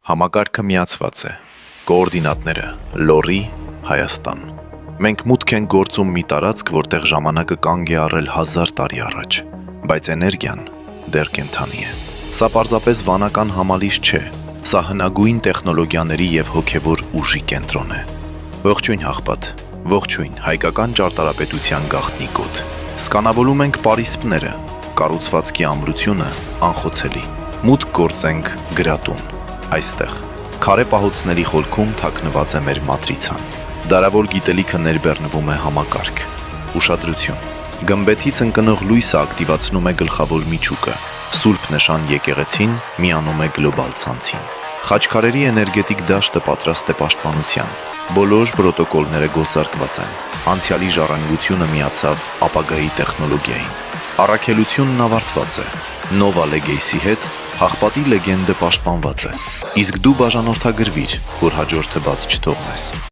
Համակարգը միացված է։ Կոորդինատները՝ Լոռի, Հայաստան։ Մենք մուտք ենք գործում մի տարածք, որտեղ ժամանակը կանգ է առել 1000 տարի առաջ, բայց էներգիան դեռ կենդանի է։ Սա պարզապես վանական համալիր չէ, սա հնագույն տեխնոլոգիաների և հոգևոր ուժի կենտրոն է։ Ողջույն Հաղպատ, ողջույն հայկական ճարտարապետության գաղտնի կոթ։ Սկանավորում ենք պարիսպները, կառուցվածքի ամրությունը անխոցելի։ Մուտք գործենք գրատուն, այստեղ։ Քարե պահոցների խորքում թաքնված է մեր մատրիցան։ Դարավոր գիտելիքը ներբեռնվում է համակարգ։ Ուշադրություն։ Գմբեթից ընկնող լույսը ակտիվացնում է գլխավոր միջուկը։ Սուրբ նշան եկեղեցին միանում է գլոբալ ցանցին։ Խաչքարերի էներգետիկ դաշտը պատրաստ է պաշտպանության։ Բոլոր պրոտոկոլները գործարկված են։ Անցյալի ժառանգությունը միացավ ապագայի տեխնոլոգիային։ Առաքելությունն ավարտված է։ Նովա Լեգեյսի հետ Հաղպատի լեգենդը պաշտպանված է։ Իսկ դու բաժանորդագրվիր, որ հաջորդը բաց չթողնես։